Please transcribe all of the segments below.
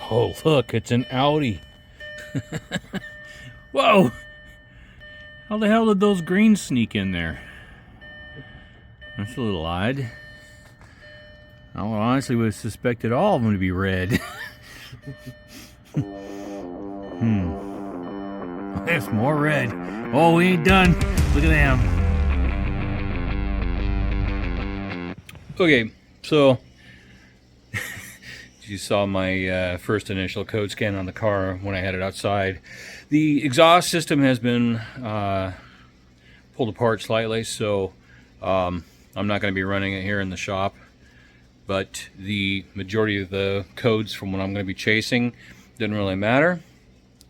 Oh, look, it's an Audi. Whoa! How the hell did those greens sneak in there? That's a little odd. I honestly would have suspected all of them to be red. There's more red. Oh, we ain't done. Look at them. Okay, so you saw my first initial code scan on the car when I had it outside. The exhaust system has been pulled apart slightly, so I'm not going to be running it here in the shop. But the majority of the codes from what I'm going to be chasing didn't really matter.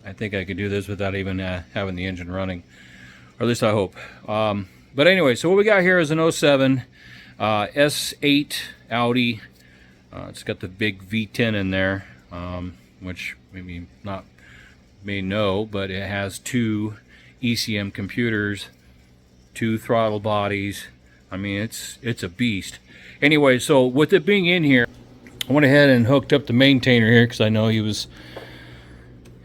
I think I could do this without even having the engine running, or at least I hope. But anyway, so what we got here is an 07 S8 Audi. It's got the big V10 in there, which maybe not may know, but it has two ECM computers, two throttle bodies. I mean, it's a beast. Anyway, so with it being in here, I went ahead and hooked up the maintainer here because I know he was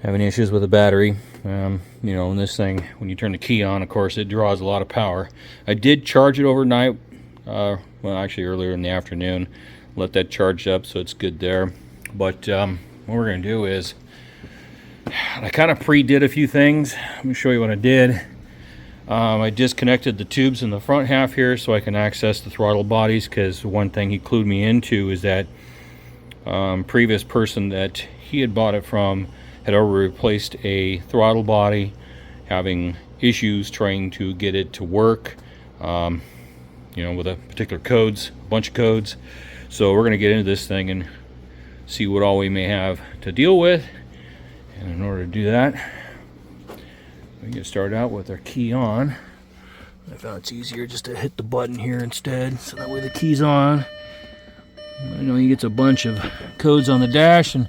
having issues with the battery. You know, and this thing, when you turn the key on, of course, it draws a lot of power. I did charge it overnight, well, actually earlier in the afternoon. Let that charge up so it's good there. But what we're going to do is, I kind of pre-did a few things. Let me show you what I did. I disconnected the tubes in the front half here so I can access the throttle bodies, because one thing he clued me into is that previous person that he had bought it from had already replaced a throttle body, having issues trying to get it to work, you know, with a particular codes, a bunch of codes. So we're going to get into this thing and see what all we may have to deal with. And in order to do that, we get started out with our key on. I found it's easier just to hit the button here instead, so that way the key's on. I know he gets a bunch of codes on the dash, and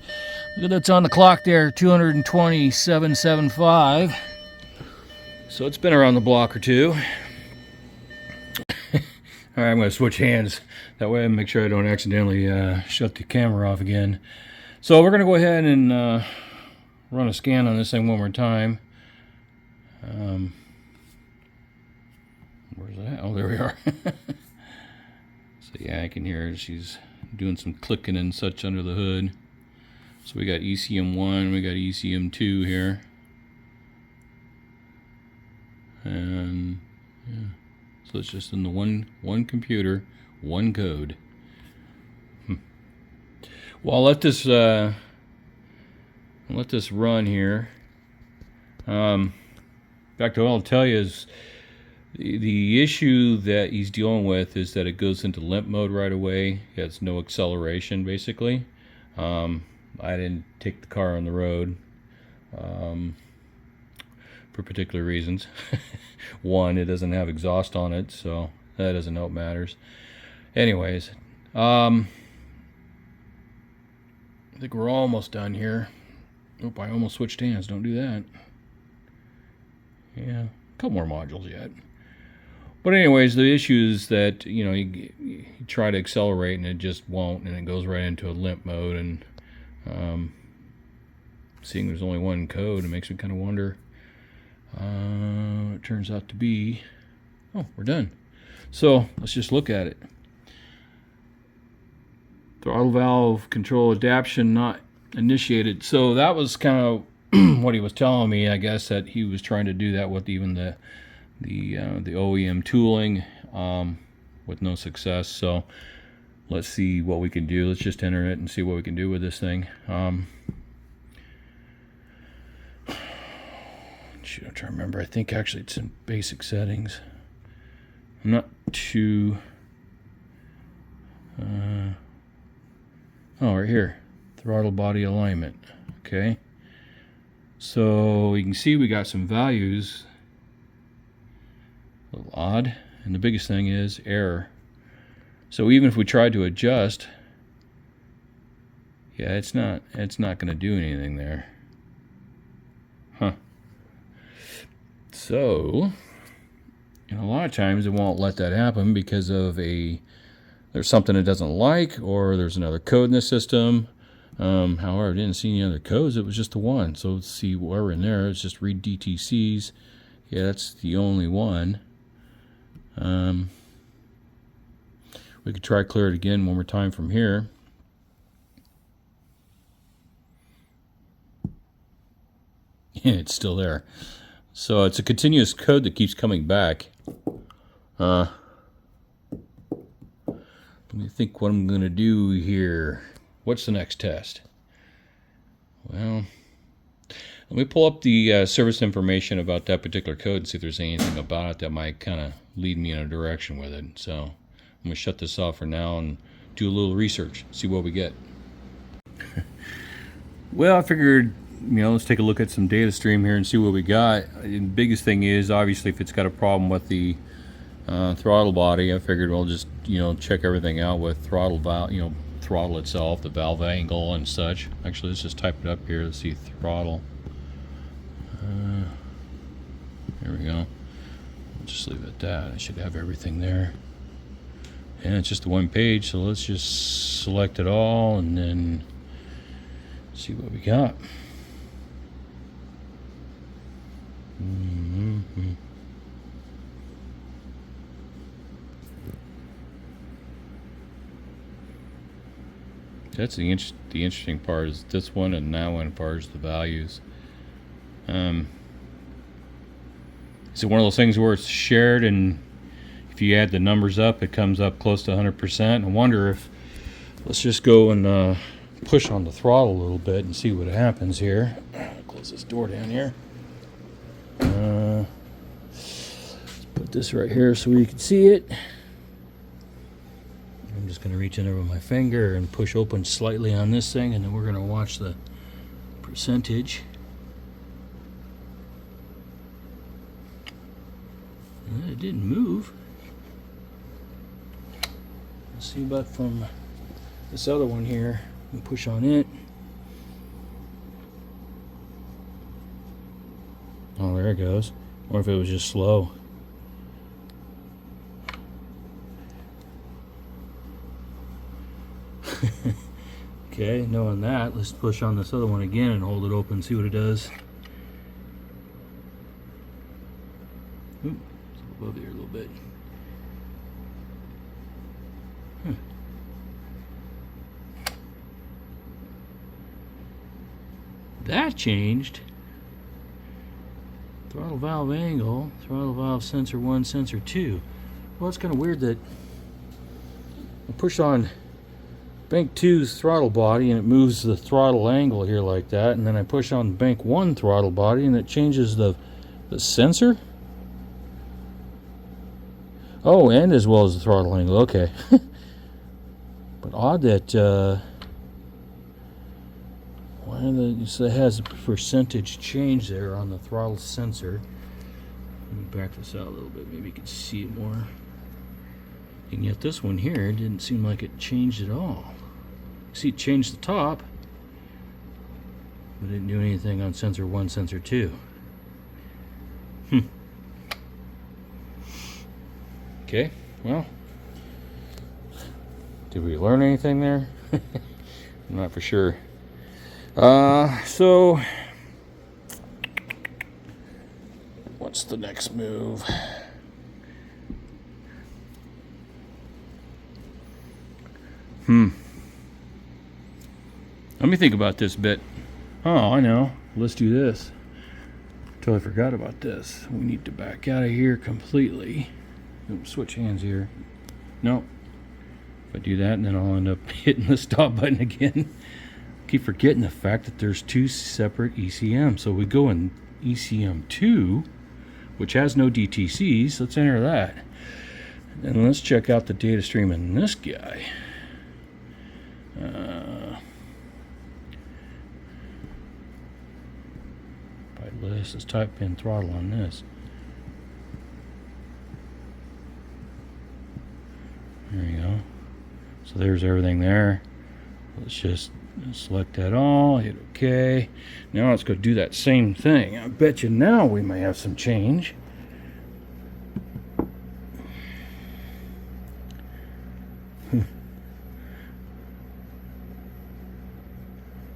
look at that's on the clock there, 227.75. So it's been around the block or two. All right, I'm going to switch hands. That way I make sure I don't accidentally shut the camera off again. So we're going to go ahead and run a scan on this thing one more time. Where's that? Oh, there we are. So yeah, I can hear she's doing some clicking and such under the hood. So we got ECM1, we got ECM2 here. And yeah. So it's just in the one computer, one code. Well, I'll let this run here. Back to what I'll tell you is the issue that he's dealing with is that it goes into limp mode right away. It has no acceleration, basically. I didn't take the car on the road for particular reasons. One, it doesn't have exhaust on it, so that doesn't help matters. Anyways, I think we're almost done here. Oop, I almost switched hands. Don't do that. Yeah, a couple more modules yet. But anyways, the issue is that, you know, you try to accelerate and it just won't, and it goes right into a limp mode. And seeing there's only one code, it makes me kind of wonder. It turns out to be, oh, we're done. So let's just look at it. Throttle valve control adaptation not initiated. So that was kind of what he was telling me. I guess that he was trying to do that with even the OEM tooling, with no success. So let's see what we can do. Let's just enter it and see what we can do with this thing. Shoot, I'm trying to remember. I think actually it's in basic settings. I'm not too. Oh, right here, throttle body alignment. Okay. So you can see we got some values. A little odd, and the biggest thing is error. So even if we tried to adjust, yeah, it's not going to do anything there. Huh. So, and a lot of times it won't let that happen because of there's something it doesn't like, or there's another code in the system, However, I didn't see any other codes. It was just the one. So let's see where we're in there. It's just read DTCs. Yeah, that's the only one. We could try clear it again one more time from here. Yeah, it's still there. So it's a continuous code that keeps coming back. Let me think what I'm going to do here. What's the next test? Well, let me pull up the service information about that particular code and see if there's anything about it that might kind of lead me in a direction with it. So I'm going to shut this off for now and do a little research, see what we get. Well, I figured, let's take a look at some data stream here and see what we got. And the biggest thing is, obviously, if it's got a problem with the throttle body, I figured we'll just, check everything out with throttle valve, throttle itself, the valve angle and such. Actually, let's just type it up here. Let's see, throttle. There we go. I'll just leave it at that. I should have everything there. And it's just the one page, so let's just select it all and then see what we got. That's the interesting part is this one and that one as far as the values. Is it one of those things where it's shared and if you add the numbers up it comes up close to 100%? I wonder if, let's just go and push on the throttle a little bit and see what happens here. Close this door down here. Let's put this right here so you can see it. I'm just going to reach in there with my finger and push open slightly on this thing, and then we're going to watch the percentage. It didn't move. Let's see about from this other one here. We push on it. Oh, there it goes. Or if it was just slow. Okay, knowing that, let's push on this other one again and hold it open, see what it does. Ooh, it's above here a little bit. That changed. Throttle valve angle, throttle valve sensor 1, sensor 2. Well, it's kind of weird that I push on bank 2's throttle body and it moves the throttle angle here like that, and then I push on bank 1 throttle body and it changes the sensor. Oh, and as well as the throttle angle. Okay. But odd that so it has a percentage change there on the throttle sensor. Let me back this out a little bit, maybe you can see it more. And yet this one here didn't seem like it changed at all. See, it changed the top, but it didn't do anything on sensor 1, sensor 2. Okay, well, did we learn anything there? I'm not for sure. So what's the next move? Let me think about this a bit. Oh, I know. Let's do this. Totally forgot about this. We need to back out of here completely. Oops, switch hands here. Nope. If I do that, and then I'll end up hitting the stop button again. Keep forgetting the fact that there's 2 separate ECMs. So we go in ECM 2, which has no DTCs. Let's enter that. And let's check out the data stream in this guy. By list, let's type in throttle on this. There you go. So there's everything there. Let's just select that all, hit OK. Now let's go do that same thing. I bet you now we may have some change.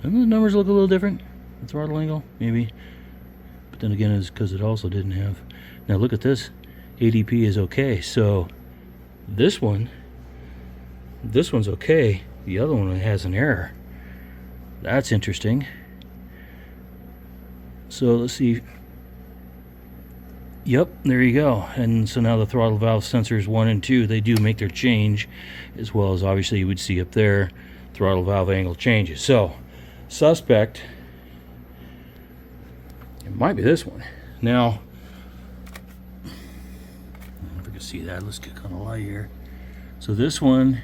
And the numbers look a little different. The throttle angle, maybe. But then again, it's because it also didn't have. Now look at this. ADP is okay. So this one's okay. The other one has an error. That's interesting. So let's see. Yep, there you go. And so now the throttle valve sensors 1 and 2, they do make their change, as well as obviously you would see up there, throttle valve angle changes. So, suspect, it might be this one. Now, I don't know if you can see that. Let's get kind of light here. So this one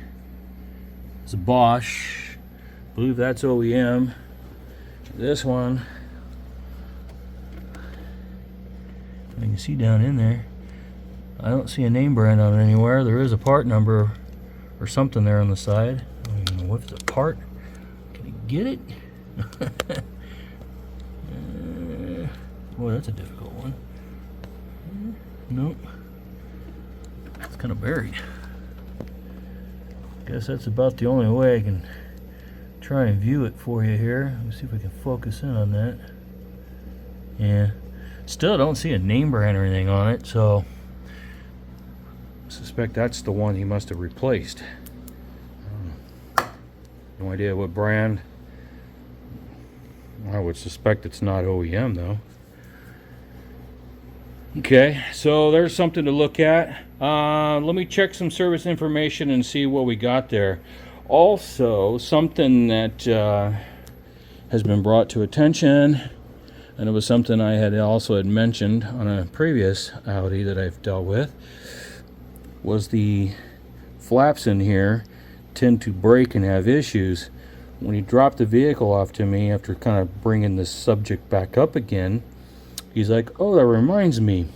is a Bosch. I believe that's OEM. This one, you can see down in there, I don't see a name brand on it anywhere. There is a part number or something there on the side. I don't even know if it's a part. Can you get it? Boy, that's a difficult one. Nope. It's kind of buried. Guess that's about the only way I can try and view it for you here. Let me see if we can focus in on that. Yeah. Still don't see a name brand or anything on it, so I suspect that's the one he must have replaced. No idea what brand. I would suspect it's not OEM though. Okay, so there's something to look at. Let me check some service information and see what we got there. Also, something that has been brought to attention, and it was something I had mentioned on a previous Audi that I've dealt with, was the flaps in here tend to break and have issues. When he dropped the vehicle off to me after kind of bringing this subject back up again, he's like, oh, that reminds me.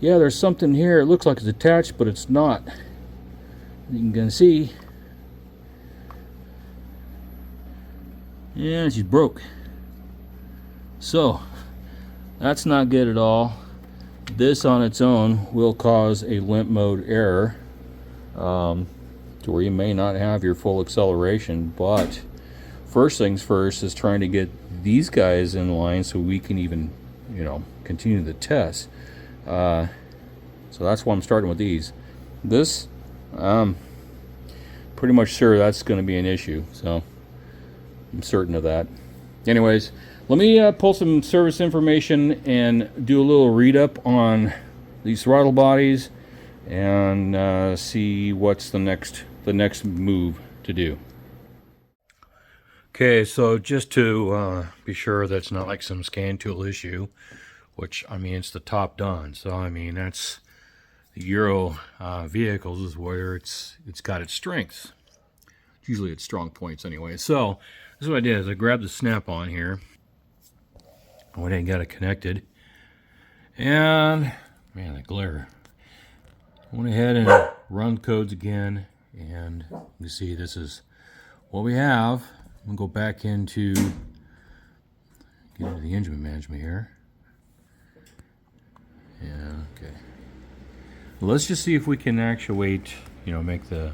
Yeah, there's something here. It looks like it's attached, but it's not. You can see. Yeah, she's broke. So, that's not good at all. This on its own will cause a limp mode error, to where you may not have your full acceleration. But first things first is trying to get these guys in line so we can even, continue the test. So that's why I'm starting with these. This, pretty much sure that's going to be an issue. So I'm certain of that. Anyways, let me pull some service information and do a little read up on these throttle bodies and see what's the next move to do. Okay, so just to be sure that's not like some scan tool issue, which, I mean, it's the top done. So, I mean, that's the Euro vehicles is where it's got its strengths. Usually its strong points anyway. So, this is what I did is I grabbed the snap-on here. I went ahead and got it connected. And, man, that glare. I went ahead and run codes again. And you see this is what we have. I'm going to go back into, get into the engine management here. Yeah, okay. Let's just see if we can actuate, make the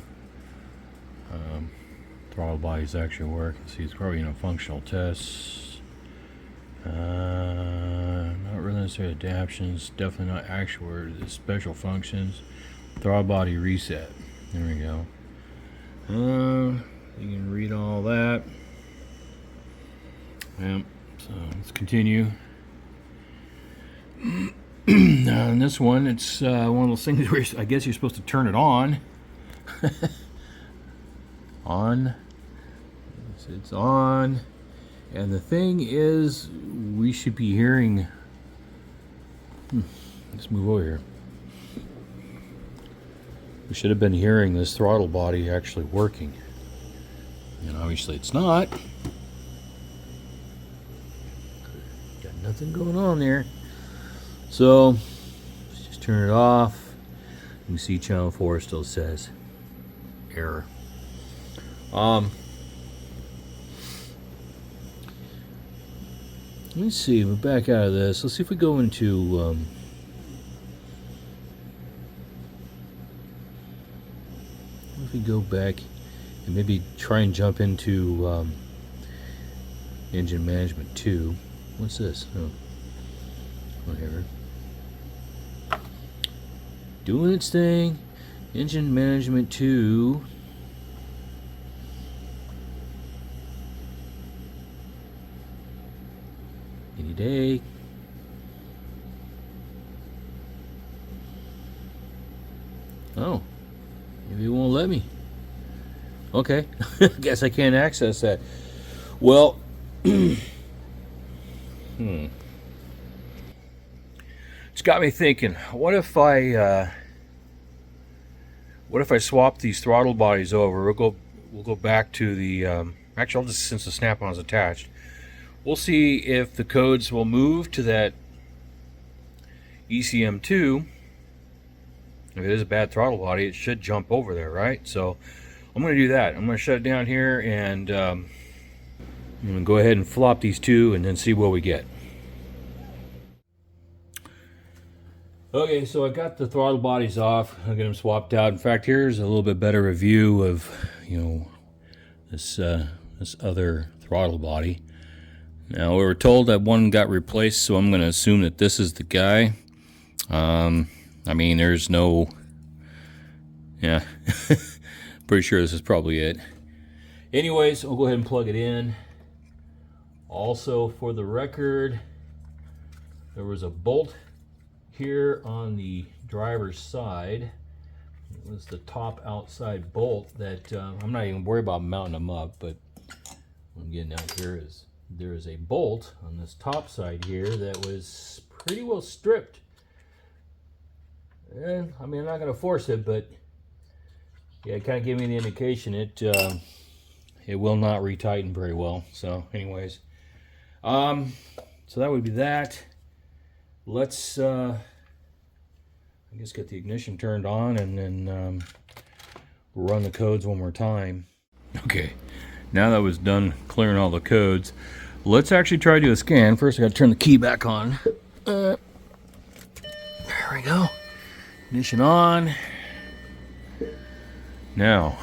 throttle bodies actually work. See, it's probably, functional tests. Not really necessarily adaptions, definitely not actuators, it's special functions. Throttle body reset. There we go. You can read all that. Yep, so let's continue. Now, in this one, it's one of those things where I guess you're supposed to turn it on. On. It's on. And the thing is, we should be hearing. Let's move over here. We should have been hearing this throttle body actually working. And obviously it's not. Got nothing going on there. So, let's just turn it off. You can see channel 4 still says error. Let's see, we're back out of this. Let's see if we go into if we go back and maybe try and jump into Engine management 2. What's this? Oh, whatever. Doing its thing. Engine management 2. Any day. Oh, maybe it won't let me. Okay, guess I can't access that. Well, it's got me thinking. What if I swap these throttle bodies over? We'll go back to the. Actually, I'll just, since the snap-on is attached, we'll see if the codes will move to that ECM2. If it is a bad throttle body, it should jump over there, right? So I'm going to do that. I'm going to shut it down here, and I'm going to go ahead and flop these two and then see what we get. Okay, so I got the throttle bodies off. I'll get them swapped out. In fact, here's a little bit better review of, this other throttle body. Now, we were told that one got replaced, so I'm going to assume that this is the guy. I mean, there's no... Yeah, pretty sure this is probably it. Anyways, I'll go ahead and plug it in. Also, for the record, there was a bolt here on the driver's side. It was the top outside bolt that I'm not even worried about mounting them up, but what I'm getting out here is there is a bolt on this top side here that was pretty well stripped. And I mean, I'm not going to force it, but yeah, it kind of gave me the indication it will not retighten very well. So, anyways, so that would be that. Let's I guess get the ignition turned on and then run the codes one more time. Okay, now that was done clearing all the codes, let's actually try to do a scan. First, I got to turn the key back on. There we go. Ignition on. Now,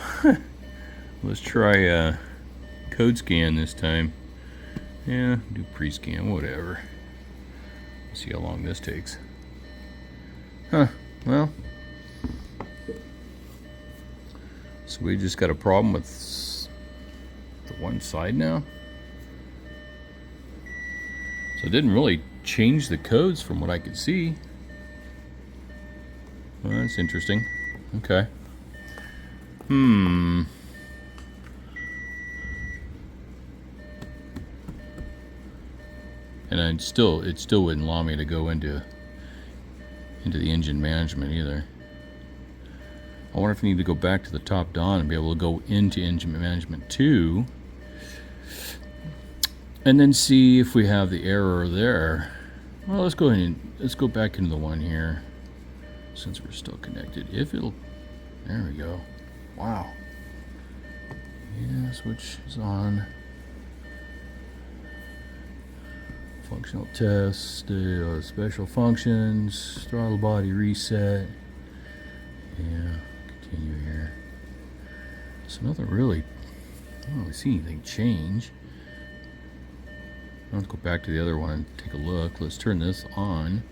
let's try a code scan this time. Yeah, do pre-scan, whatever. See how long this takes. Huh, well. So we just got a problem with the one side now. So it didn't really change the codes from what I could see. Well, that's interesting. Okay. And it still wouldn't allow me to go into the engine management either. I wonder if I need to go back to the top down and be able to go into engine management 2 and then see if we have the error there. Well, let's go ahead and let's go back into the one here since we're still connected. If it'll, there we go. Wow. Yeah, switch is on. Functional test, special functions, throttle body reset. Yeah, continue here. So nothing really, I don't really see anything change. Let's go back to the other one and take a look. Let's turn this on.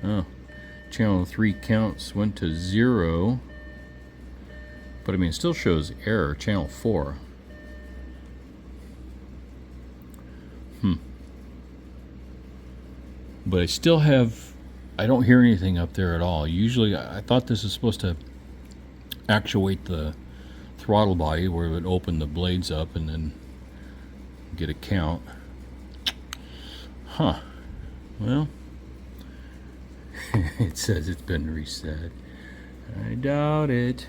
Oh, channel 3 counts went to 0. But I mean, it still shows error, channel 4. But I still have, I don't hear anything up there at all. Usually, I thought this is supposed to actuate the throttle body where it would open the blades up and then get a count. Huh. Well, it says it's been reset. I doubt it.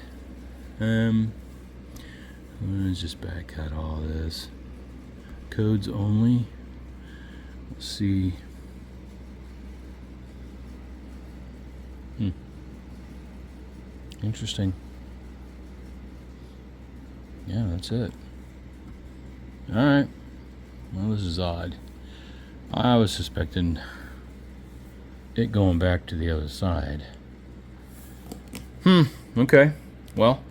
Let's just back out all this. Codes only. Let's see. Interesting. Yeah, that's it. Alright. Well, this is odd. I was suspecting it going back to the other side. Okay. Well,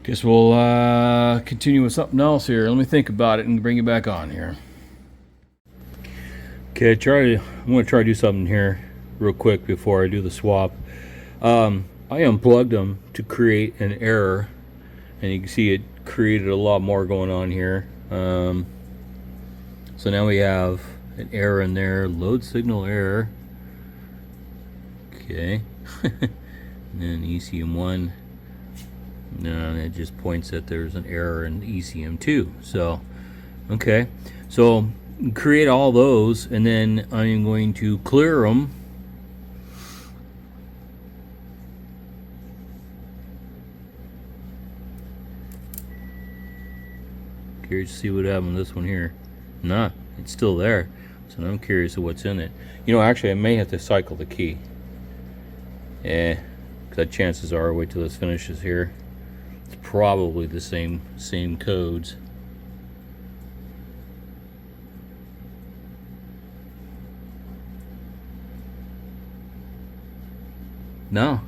Guess we'll continue with something else here. Let me think about it and bring you back on here. Okay, I'm going to try to do something here real quick before I do the swap. I unplugged them to create an error, and you can see it created a lot more going on here. So now we have an error in there, load signal error. Okay. And then ECM1. No, it just points that there's an error in ECM2. So, okay. So, create all those, and then I'm going to clear them. Curious to see what happened with this one here. Nah, it's still there. So I'm curious of what's in it. You know, actually, I may have to cycle the key. Yeah, because chances are, wait till this finishes here. It's probably the same codes. No,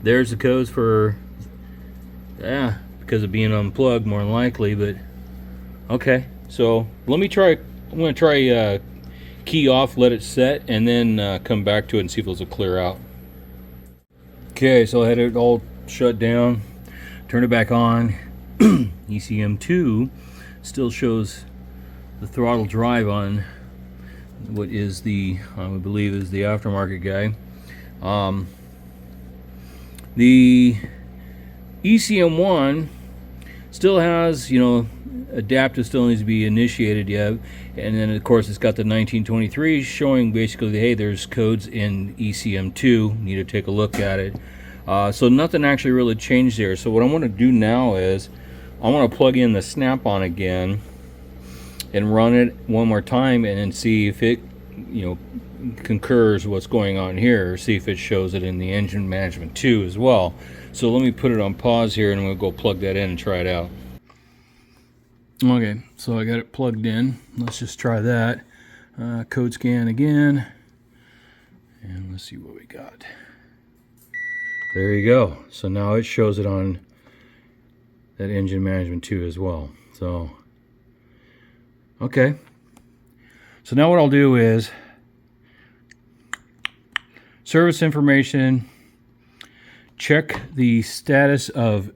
there's the codes for, yeah, because of being unplugged more than likely, but okay. So let me try, I'm going to try key off, let it set, and then come back to it and see if it'll clear out. Okay, so I had it all shut down, turn it back on. ECM2 still shows the throttle drive on what is the, I would believe is the aftermarket guy. The ECM1 still has, you know, adaptive still needs to be initiated yet, and then of course it's got the 1923 showing basically, hey, there's codes in ECM2, need to take a look at it. So nothing actually really changed there. So what I want to do now is I want to plug in the snap-on again and run it one more time, and then see if it, you know, concurs what's going on here, or see if it shows it in the engine management too as well. So let me put it on pause here, and we'll go plug that in and try it out. Okay, so I got it plugged in. Let's just try that. Code scan again, and let's see what we got. There you go. So now it shows it on that engine management too as well. So okay, so now what I'll do is service information, check the status of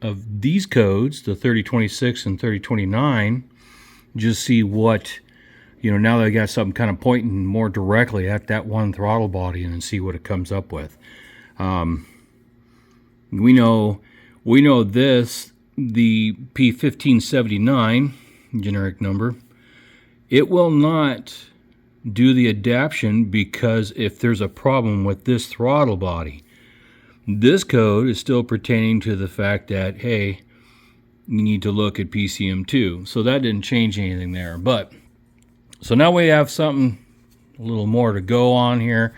these codes, the 3026 and 3029, just see what, you know, now that I got something kind of pointing more directly at that one throttle body, and then see what it comes up with. We know this, the P1579 generic number, it will not do the adaption, because if there's a problem with this throttle body, this code is still pertaining to the fact that, hey, you need to look at PCM2. So that didn't change anything there. But so now we have something a little more to go on here.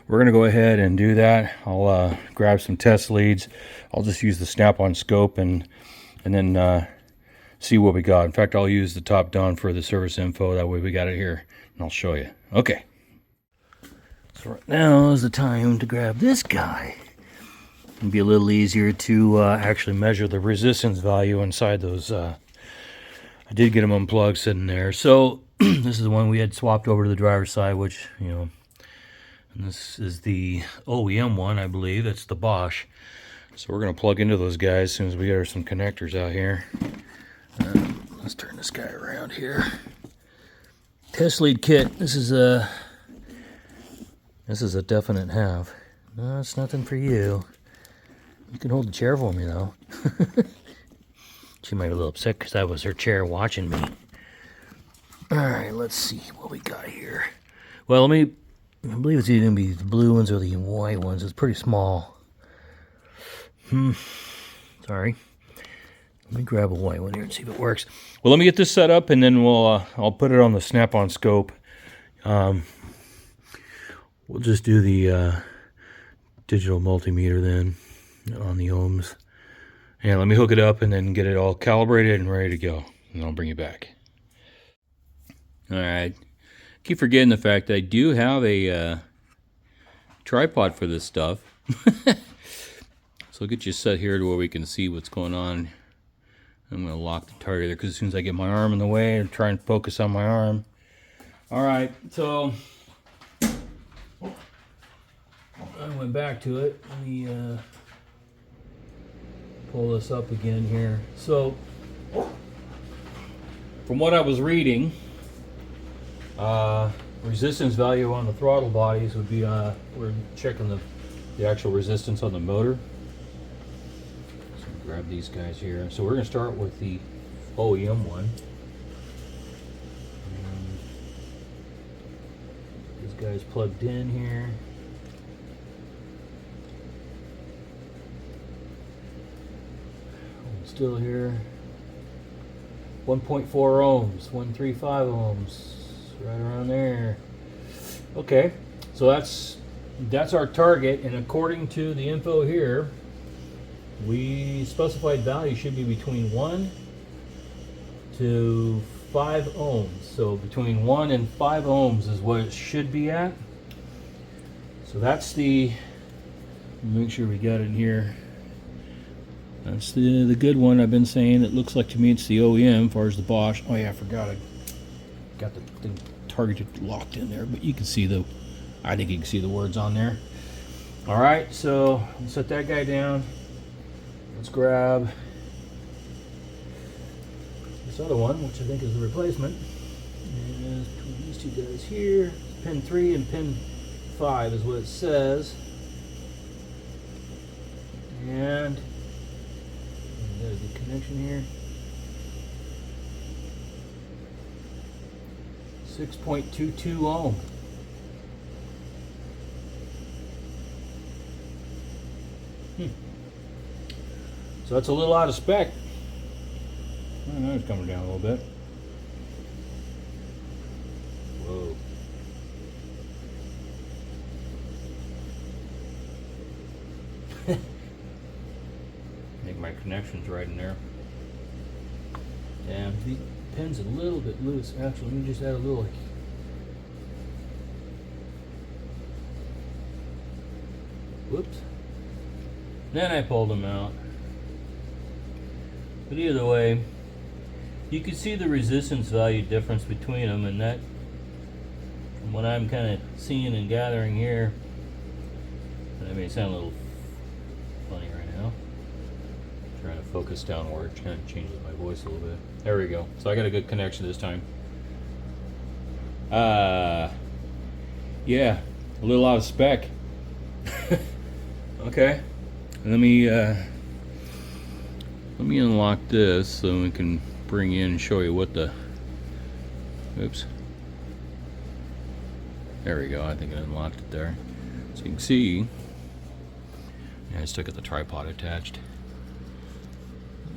We're going to go ahead and do that. I'll grab some test leads. I'll just use the snap-on scope and then see what we got. In fact, I'll use the top down for the service info. That way we got it here, and I'll show you. Okay. So right now is the time to grab this guy. It'll be a little easier to actually measure the resistance value inside those. I did get them unplugged sitting there. So this is the one we had swapped over to the driver's side, which, you know, and this is the OEM one, I believe. That's the Bosch. So we're going to plug into those guys as soon as we get some connectors out here. Let's turn this guy around here. Test lead kit. This is a definite have. No, it's nothing for you. You can hold the chair for me, though. She might be a little upset because that was her chair watching me. Alright, let's see what we got here. Well, I believe it's either going to be the blue ones or the white ones. It's pretty small. Sorry. Let me grab a white one here and see if it works. Well, let me get this set up, and then I'll put it on the snap-on scope. We'll just do the digital multimeter then on the ohms. And let me hook it up and then get it all calibrated and ready to go. And I'll bring you back. Alright. Keep forgetting the fact that I do have a tripod for this stuff. So I'll get you set here to where we can see what's going on. I'm going to lock the target there because as soon as I get my arm in the way, I'm trying to focus on my arm. Alright, so I went back to it. Let me pull this up again here. So, from what I was reading, resistance value on the throttle bodies would be, we're checking the actual resistance on the motor. So grab these guys here. So we're going to start with the OEM one. This guy's plugged in here. Hold still here. 1.4 ohms, 135 ohms, right around there. Okay, so that's our target, and according to the info here, we specified value should be between 1 to 5 ohms. So between 1 and 5 ohms is what it should be at. So that's the, make sure we got it here. That's the good one I've been saying. It looks like to me it's the OEM as far as the Bosch. Oh yeah, I forgot I got the target locked in there, but you can see I think you can see the words on there. All right, so let's set that guy down. Let's grab this other one, which I think is the replacement. And between these two guys here, pin 3 and pin 5 is what it says. And there's the connection here. 6.22 ohm. So that's a little out of spec. Oh, now it's coming down a little bit. Whoa. Make my connections right in there. Yeah, the pin's a little bit loose. Actually, let me just add a little. Whoops. Then I pulled them out. But either way, you can see the resistance value difference between them, and that, from what I'm kind of seeing and gathering here, that may sound a little funny right now. Trying to focus downward, kind of changes my voice a little bit. There we go. So I got a good connection this time. Yeah, a little out of spec. Okay, let me unlock this so we can bring in and show you what the. Oops. There we go. I think I unlocked it there. So you can see. Yeah, I still got the tripod attached.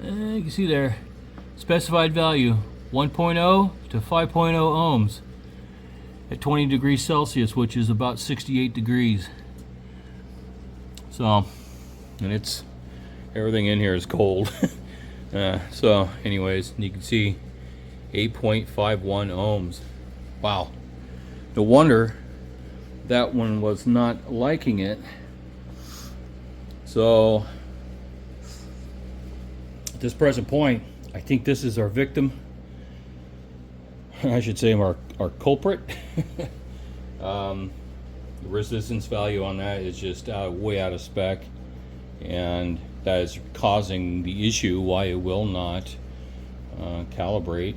You can see there, specified value 1.0 to 5.0 ohms at 20 degrees Celsius, which is about 68 degrees. So, and it's, everything in here is cold. So anyways, you can see 8.51 ohms. Wow. No wonder that one was not liking it. So at this present point, I think this is our victim. I should say our culprit. The resistance value on that is just way out of spec, and that is causing the issue why it will not calibrate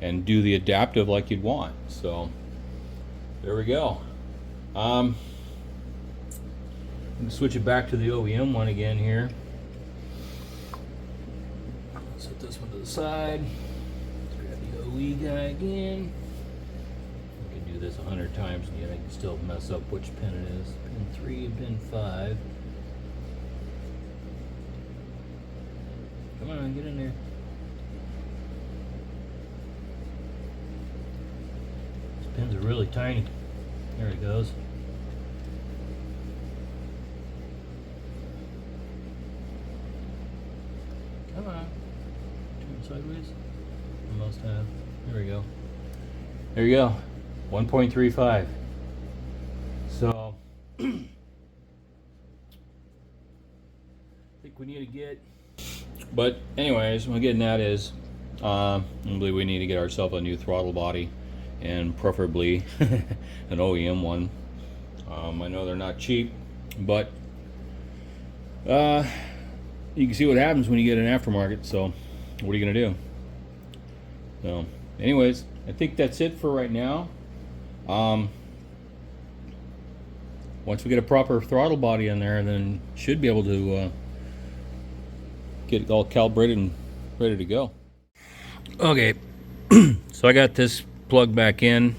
and do the adaptive like you'd want. So there we go. I'm going to switch it back to the OEM one again here. Set this one to the side. Let's grab the OE guy again. I can do this 100 times and yet I can still mess up which pin it is. Pin 3 and pin 5. Come on, get in there. These pins are really tiny. There it goes. Come on. Turn sideways. Almost have. There we go. There you go. 1.35. So think we need to get. But anyways, what I'm getting at is, I believe we need to get ourselves a new throttle body, and preferably an OEM one. I know they're not cheap, but you can see what happens when you get an aftermarket. So what are you gonna do? So anyways, I think that's it for right now. Once we get a proper throttle body in there, then should be able to get it all calibrated and ready to go. Okay, so I got this plugged back in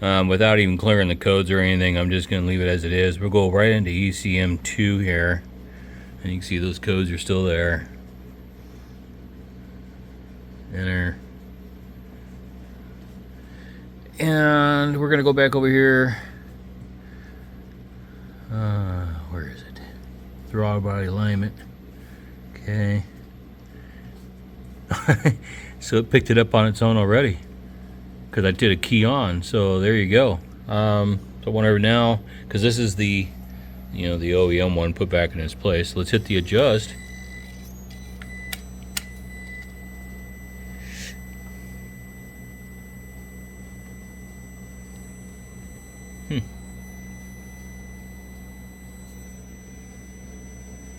without even clearing the codes or anything. I'm just going to leave it as it is. We'll go right into ECM2 here, and you can see those codes are still there. Enter. And we're going to go back over here. Where is it? Throttle body alignment. Okay. So it picked it up on its own already, because I did a key on. So there you go. So whenever now, because this is the, the OEM one put back in its place. Let's hit the adjust.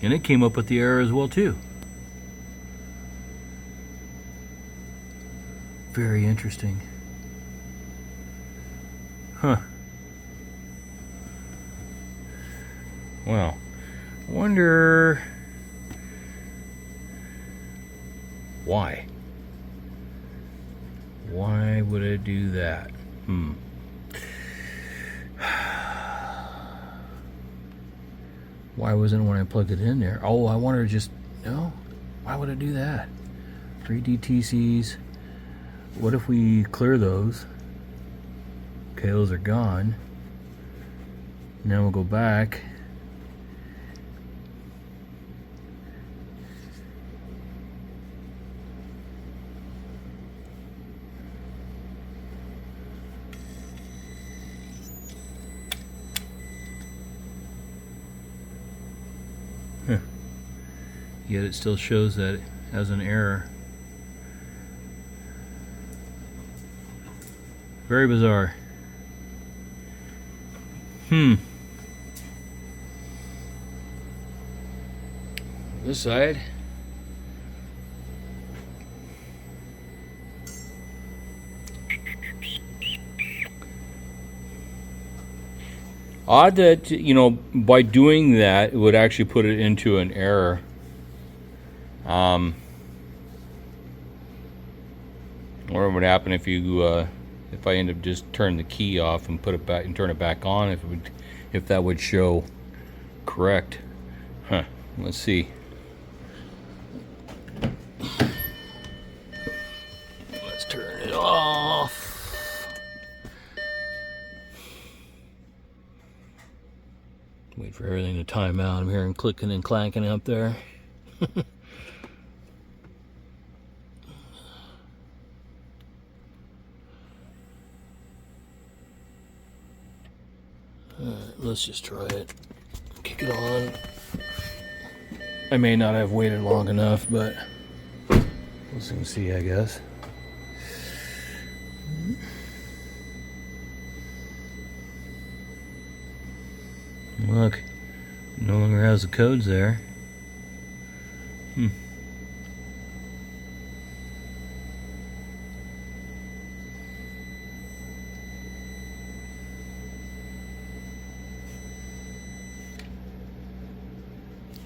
And it came up with the error as well too. Very interesting. Huh. Well, I wonder why. Why would it do that? Why wasn't it when I plugged it in there? Oh, I wanted to just, no? Why would it do that? 3 DTCs. What if we clear those? Okay, those are gone. Now we'll go back. Huh. Yet it still shows that it has an error. Very bizarre. This side. Odd that, by doing that, it would actually put it into an error. Or what would happen if you, if I end up just turning the key off and put it back and turn it back on, if that would show correct. Huh. Let's see. Let's turn it off. Wait for everything to time out. I'm hearing clicking and clanking up there. Alright, let's just try it. Kick it on. I may not have waited long enough, but we'll soon see, I guess. Look, no longer has the codes there. And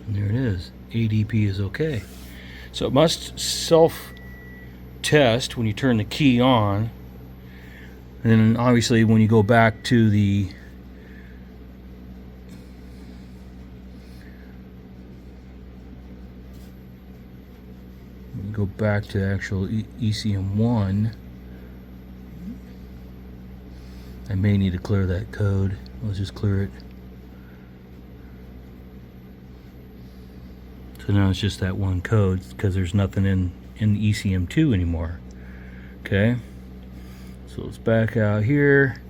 there it is. ADP is okay. So it must self-test when you turn the key on. And then obviously when you go back to the to actual ECM1, I may need to clear that code. Let's just clear it. So now it's just that one code because there's nothing in ECM2 anymore. Okay, so let's back out here.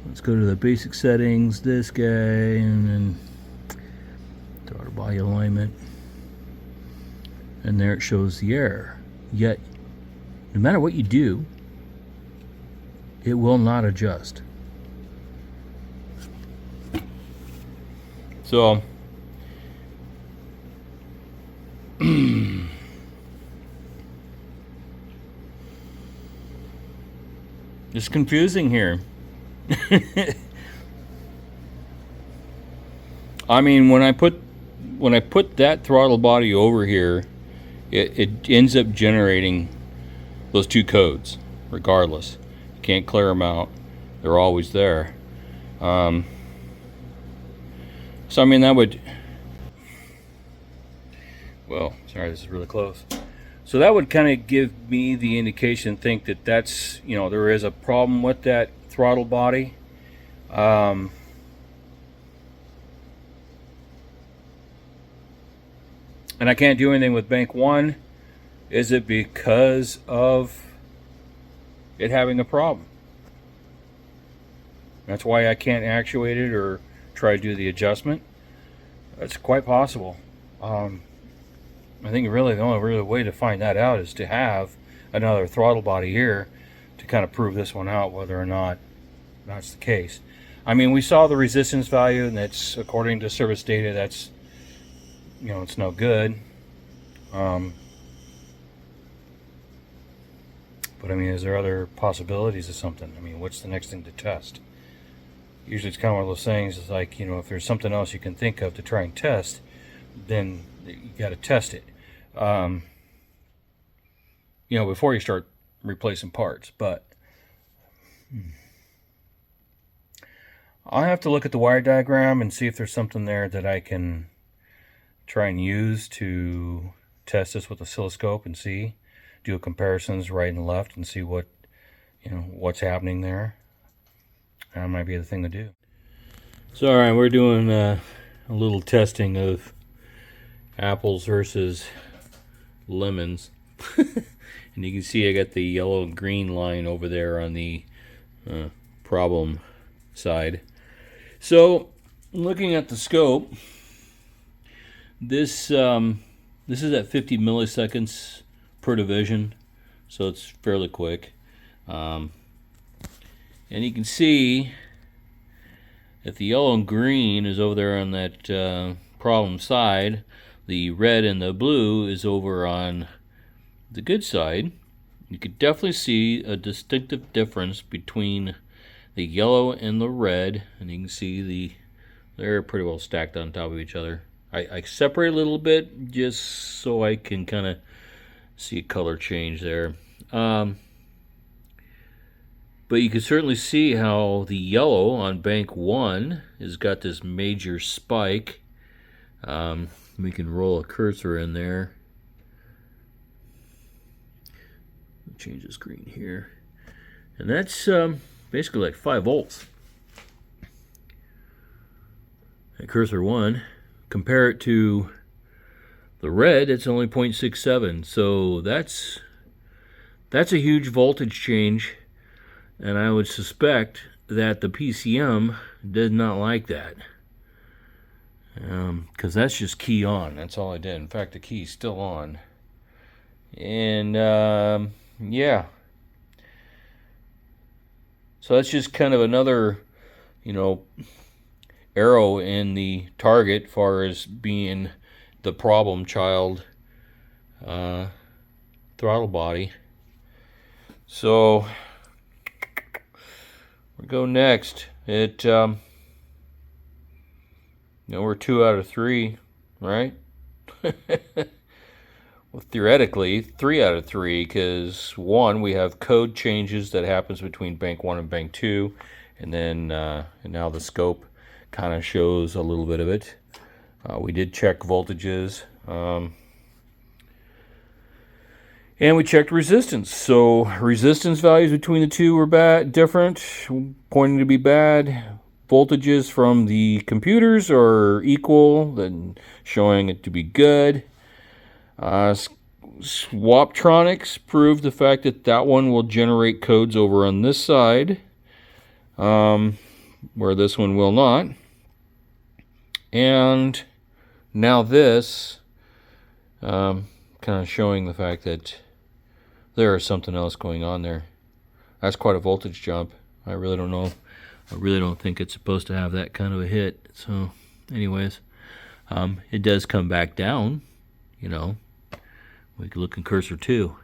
Let's go to the basic settings, this guy, and then throttle body alignment. and there it shows the error. Yet, no matter what you do, it will not adjust. So, it's confusing here. I mean, when I put that throttle body over here, it ends up generating those two codes, regardless. You can't clear them out; they're always there. So I mean, that would. Well, sorry, this is really close. So that would kind of give me the indication, think that that's, you know, there is a problem with that throttle body. And I can't do anything with bank 1. Is it because of it having a problem? That's why I can't actuate it or try to do the adjustment? That's quite possible. I think really the only real way to find that out is to have another throttle body here to kind of prove this one out, whether or not that's the case. I mean, we saw the resistance value, and that's, according to service data, that's, you know, it's no good. But I mean, is there other possibilities of something? I mean, what's the next thing to test? Usually it's kind of one of those things, it's like, you know, if there's something else you can think of to try and test, then you got to test it, you know, before you start replacing parts. But I'll have to look at the wire diagram and see if there's something there that I can try and use to test this with oscilloscope and see, do comparisons right and left and see what, you know, what's happening there. That might be the thing to do. So all right, we're doing a little testing of apples versus lemons. And you can see I got the yellow and green line over there on the problem side. So looking at the scope, this is at 50 milliseconds per division, so it's fairly quick. And you can see that the yellow and green is over there on that problem side. The red and the blue is over on the good side. You could definitely see a distinctive difference between the yellow and the red, and you can see they're pretty well stacked on top of each other. I separate a little bit just so I can kind of see a color change there. But you can certainly see how the yellow on bank 1 has got this major spike. We can roll a cursor in there. Change the screen here. And that's basically like 5 volts. At cursor 1. Compare it to the red, it's only 0.67. So that's a huge voltage change. And I would suspect that the PCM did not like that. Because that's just key on. That's all I did. In fact, the key's still on. And yeah. So that's just kind of another, you know, arrow in the target as far as being the problem child throttle body. So we'll go next. It you know, we're 2 out of 3, right? Well, theoretically 3 out of 3, because 1, we have code changes that happens between bank 1 and bank 2, and then and now the scope kind of shows a little bit of it. We did check voltages, and we checked resistance. So resistance values between the two were different, pointing to be bad. Voltages from the computers are equal, then showing it to be good. Swaptronics proved the fact that that one will generate codes over on this side, where this one will not. And now this kind of showing the fact that there is something else going on there. That's quite a voltage jump. I really don't know. I really don't think it's supposed to have that kind of a hit. So anyways, it does come back down, you know. We can look in cursor 2.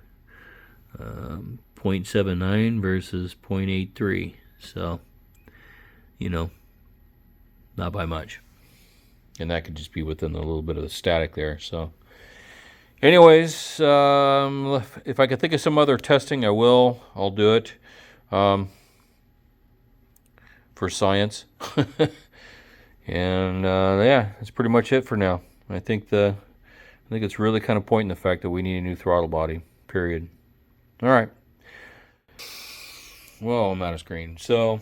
0.79 versus 0.83. So, you know, not by much. And that could just be within a little bit of the static there. So anyways, if I could think of some other testing, I will. I'll do it. For science. And yeah, that's pretty much it for now. I think it's really kind of pointing the fact that we need a new throttle body, period. All right. Well, I'm out of screen. So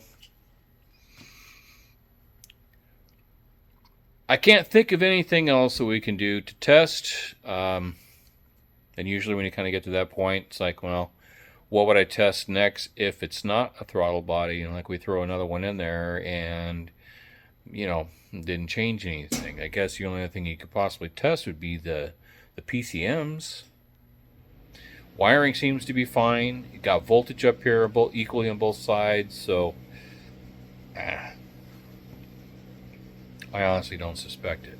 I can't think of anything else that we can do to test. And usually when you kind of get to that point, it's like, well, what would I test next if it's not a throttle body? You know, like we throw another one in there and, you know, didn't change anything. I guess the only other thing you could possibly test would be the PCMs. Wiring seems to be fine. You got voltage up here both equally on both sides, so I honestly don't suspect it.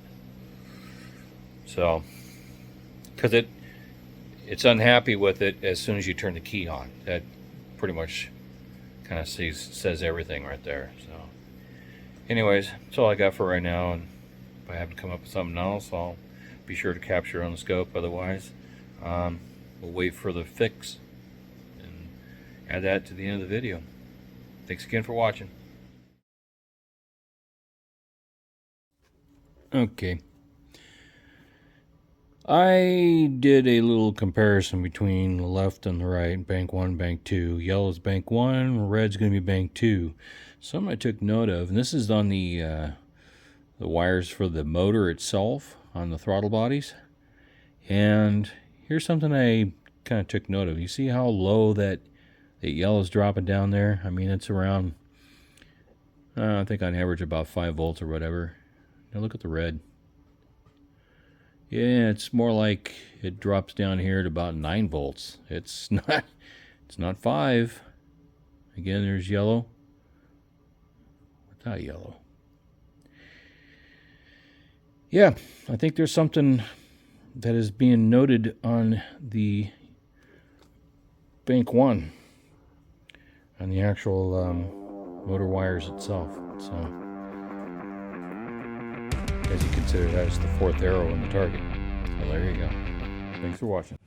So, because it's unhappy with it as soon as you turn the key on. That pretty much kind of says everything right there. So anyways, that's all I got for right now, and if I happen to come up with something else, I'll be sure to capture it on the scope. Otherwise, we'll wait for the fix and add that to the end of the video. Thanks again for watching. Okay. I did a little comparison between the left and the right, bank 1, bank 2. Yellow's bank 1, red's going to be bank 2. Something I took note of, and this is on the wires for the motor itself on the throttle bodies. And here's something I kind of took note of. You see how low that yellow's dropping down there? I mean, it's around, I think on average about 5 volts or whatever. Now look at the red. Yeah, it's more like it drops down here at about 9 volts. It's not 5. Again, there's yellow. Without yellow. Yeah, I think there's something that is being noted on the bank 1 on the actual motor wires itself. So as you consider that as the 4th arrow in the target. Well, there you go. Thanks for watching.